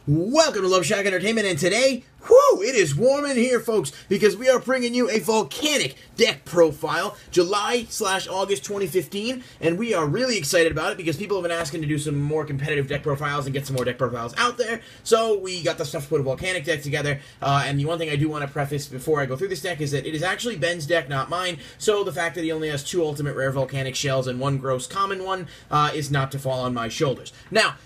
Welcome to Loveshack Entertainment, and today, whoo, it is warm in here, folks, because we are bringing you a Volcanic deck profile, July/August 2015, and we are really excited about it because people have been asking to do some more competitive deck profiles and get some more deck profiles out there, so we got the stuff to put a Volcanic deck together, and the one thing I do want to preface before I go through this deck is that it is actually Ben's deck, not mine, so the fact that he only has 2 ultimate rare Volcanic shells and 1 gross common one is not to fall on my shoulders. Now,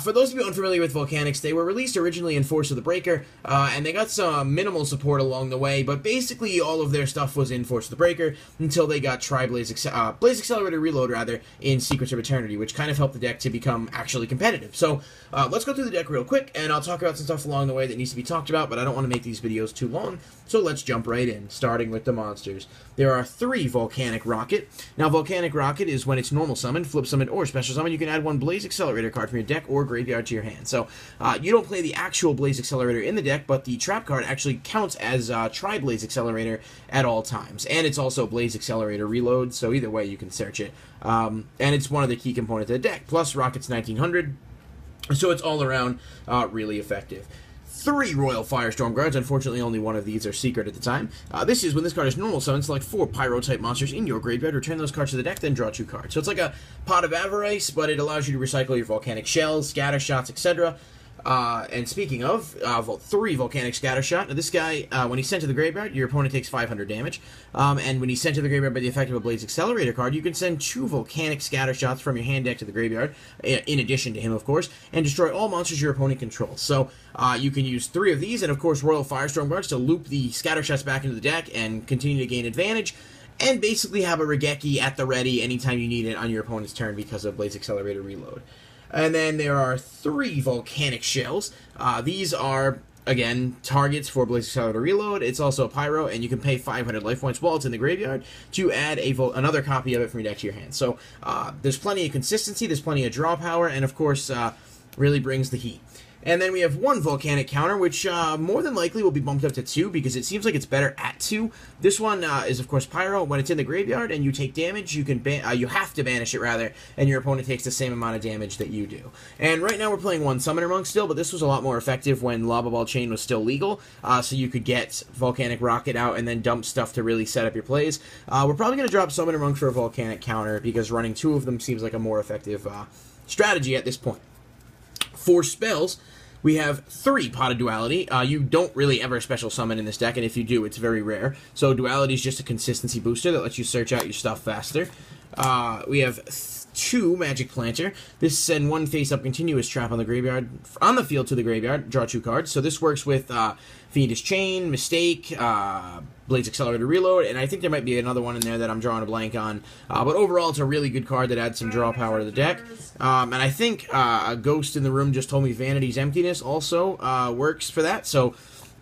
for those of you unfamiliar with Volcanics, they were released originally in Force of the Breaker, and they got some minimal support along the way, but basically all of their stuff was in Force of the Breaker until they got Blaze Accelerator Reload, in Secrets of Eternity, which kind of helped the deck to become actually competitive. So, let's go through the deck real quick, and I'll talk about some stuff along the way that needs to be talked about, but I don't want to make these videos too long, so let's jump right in, starting with the monsters. There are 3 Volcanic Rocket. Now, Volcanic Rocket is when it's normal summon, flip summon, or special summon, you can add 1 Blaze Accelerator card from your deck or graveyard to your hand. So, you don't play the actual Blaze Accelerator in the deck, but the trap card actually counts as Tri-Blaze Accelerator at all times. And it's also Blaze Accelerator Reload, so either way you can search it. And it's one of the key components of the deck. Plus, Rocket's 1900, so it's all around really effective. 3 Royal Firestorm Guards. Unfortunately, only one of these are secret at the time. This is when this card is normal summon, select 4 Pyro-type monsters in your graveyard, return those cards to the deck, then draw 2 cards. So it's like a Pot of Avarice, but it allows you to recycle your Volcanic Shells, Scatter Shots, etc. And speaking of, 3 Volcanic Scatter Shot. Now this guy, when he's sent to the graveyard, your opponent takes 500 damage. And when he's sent to the graveyard by the effect of a Blaze Accelerator card, you can send 2 Volcanic Scatter Shots from your hand deck to the graveyard, in addition to him, of course, and destroy all monsters your opponent controls. So, you can use 3 of these, and of course Royal Firestorm Guards to loop the Scatter Shots back into the deck and continue to gain advantage, and basically have a Regeki at the ready anytime you need it on your opponent's turn because of Blaze Accelerator Reload. And then there are 3 Volcanic Shells. These are, again, targets for Blaze Accelerator Reload. It's also a Pyro, and you can pay 500 life points while it's in the graveyard to add another copy of it from your deck to your hand. So there's plenty of consistency, there's plenty of draw power, and of course, really brings the heat. And then we have 1 Volcanic counter, which more than likely will be bumped up to 2 because it seems like it's better at 2. This one is, of course, Pyro. When it's in the graveyard and you take damage, you have to banish it, rather, and your opponent takes the same amount of damage that you do. And right now we're playing 1 Summoner Monk still, but this was a lot more effective when Lava Ball Chain was still legal, so you could get Volcanic Rocket out and then dump stuff to really set up your plays. We're probably going to drop Summoner Monk for a Volcanic counter because running 2 of them seems like a more effective strategy at this point. For spells, we have 3 Pot of Duality. You don't really ever special summon in this deck, and if you do, it's very rare. So Duality is just a consistency booster that lets you search out your stuff faster. We have 2 Magic Planter. This send 1 face-up continuous trap on the field to the graveyard, draw 2 cards. So this works with Fiendish Chain, Mistake, Blaze Accelerator Reload, and I think there might be another one in there that I'm drawing a blank on. But overall, it's a really good card that adds some draw power to the deck. And I think a Ghost in the Room just told me Vanity's Emptiness also works for that. So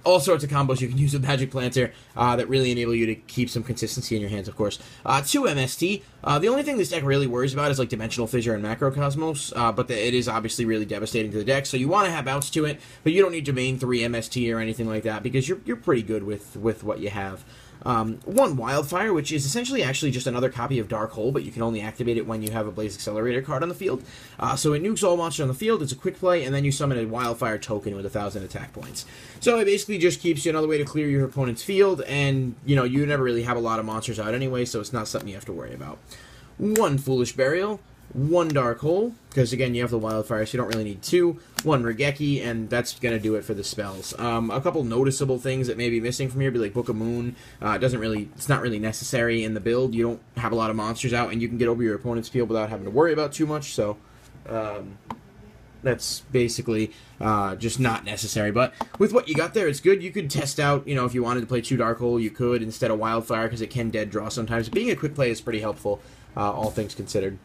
all sorts of combos you can use with Magic Planter that really enable you to keep some consistency in your hands, of course. 2 MST. The only thing this deck really worries about is like Dimensional Fissure and Macrocosmos, but it is obviously really devastating to the deck, so you want to have outs to it, but you don't need to main 3 MST or anything like that because you're pretty good with what you have. 1 Wildfire, which is essentially actually just another copy of Dark Hole, but you can only activate it when you have a Blaze Accelerator card on the field. So it nukes all monsters on the field, it's a quick play, and then you summon a Wildfire token with 1,000 attack points. So it basically just keeps you another way to clear your opponent's field, and, you know, you never really have a lot of monsters out anyway, so it's not something you have to worry about. 1 Foolish Burial. 1 Dark Hole, because again you have the Wildfire, so you don't really need 2. 1 Regeki, and that's going to do it for the spells. A couple noticeable things that may be missing from here be like Book of Moon. It's not really necessary in the build. You don't have a lot of monsters out, and you can get over your opponent's field without having to worry about too much, so that's basically just not necessary. But with what you got there, it's good. You could test out, you know, if you wanted to play 2 Dark Hole, you could instead of Wildfire, because it can dead draw sometimes. Being a quick play is pretty helpful, all things considered.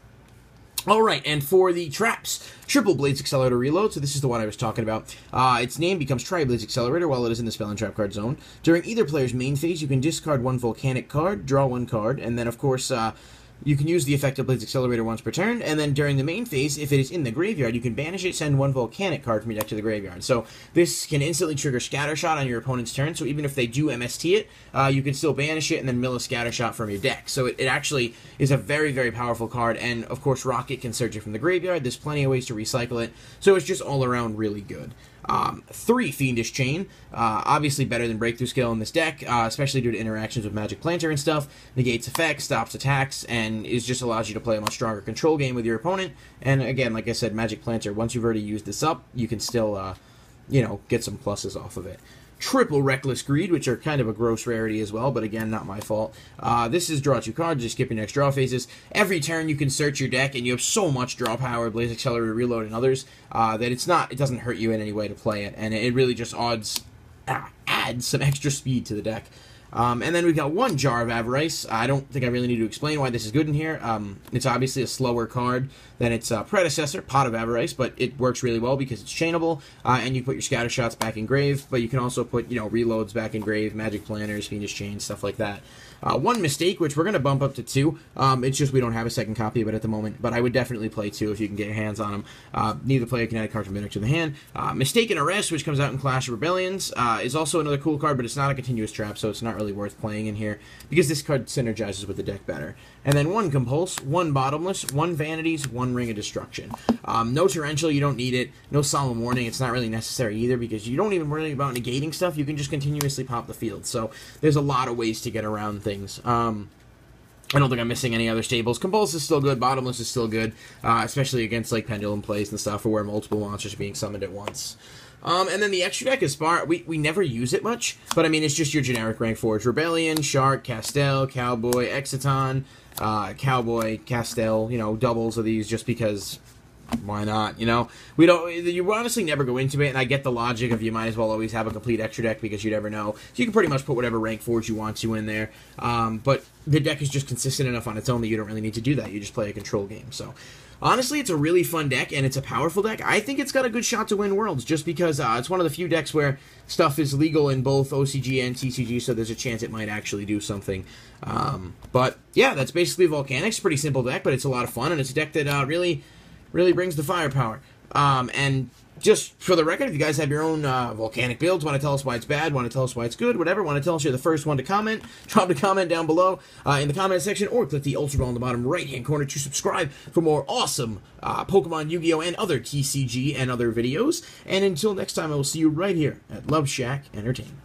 Alright, and for the traps, triple Blaze Accelerator Reload, so this is the one I was talking about. Its name becomes Tri-Blaze Accelerator while it is in the spell and trap card zone. During either player's main phase, you can discard 1 Volcanic card, draw 1 card, and then, of course, You can use the effect of Blaze Accelerator once per turn, and then during the main phase, if it is in the graveyard, you can banish it, send one Volcanic card from your deck to the graveyard. So this can instantly trigger Scatter Shot on your opponent's turn, so even if they do MST it, you can still banish it and then mill a Scatter Shot from your deck. So it actually is a very, very powerful card, and of course Rocket can search it from the graveyard. There's plenty of ways to recycle it, so it's just all around really good. 3 Fiendish Chain, obviously better than Breakthrough Skill in this deck, especially due to interactions with Magic Planter and stuff. Negates effects, stops attacks, and just allows you to play a much stronger control game with your opponent. And again, like I said, Magic Planter, once you've already used this up, you can still, get some pluses off of it. Triple Reckless Greed, which are kind of a gross rarity as well, but again, not my fault. This is draw 2 cards, just skip your next draw phases. Every turn you can search your deck, and you have so much draw power, Blaze Accelerator, Reload, and others, that it doesn't hurt you in any way to play it, and it really just adds some extra speed to the deck. And then we've got 1 Jar of Avarice. I don't think I really need to explain why this is good in here. It's obviously a slower card than its predecessor, Pot of Avarice, but it works really well because it's chainable, and you put your scatter shots back in grave, but you can also put, reloads back in grave, Magic Planners, Fiendish Chain, stuff like that. 1 Mistake, which we're going to bump up to 2. It's just we don't have a second copy of it at the moment, but I would definitely play 2 if you can get your hands on them. Neither player can add a card from index to the hand. Mistaken Arrest, which comes out in Clash of Rebellions, is also another cool card, but it's not a continuous trap, so it's not really worth playing in here, because this card synergizes with the deck better. And then 1 Compulse, 1 Bottomless, 1 Vanities, 1 Ring of Destruction. No Torrential, you don't need it. No Solemn Warning, it's not really necessary either, because you don't even worry about negating stuff, you can just continuously pop the field. So there's a lot of ways to get around things. I don't think I'm missing any other staples. Compulse is still good, Bottomless is still good, especially against like Pendulum plays and stuff, or where multiple monsters are being summoned at once. And then the extra deck is we never use it much, but I mean, it's just your generic rank 4s. Rebellion, Shark, Castell, Cowboy, Exiton, Cowboy, Castell, doubles of these just because, why not, you honestly never go into it, and I get the logic of you might as well always have a complete extra deck because you never know. So you can pretty much put whatever rank 4s you want to in there, but the deck is just consistent enough on its own that you don't really need to do that. You just play a control game, so... Honestly, it's a really fun deck, and it's a powerful deck. I think it's got a good shot to win Worlds, just because it's one of the few decks where stuff is legal in both OCG and TCG, so there's a chance it might actually do something. But, yeah, that's basically Volcanic. It's a pretty simple deck, but it's a lot of fun, and it's a deck that really brings the firepower. And just for the record, if you guys have your own Volcanic builds, want to tell us why it's bad, want to tell us why it's good, whatever, want to tell us you're the first one to comment, drop a comment down below in the comment section, or click the Ultra Ball in the bottom right-hand corner to subscribe for more awesome Pokemon, Yu-Gi-Oh! And other TCG and other videos. And until next time, I will see you right here at Loveshack Entertainment.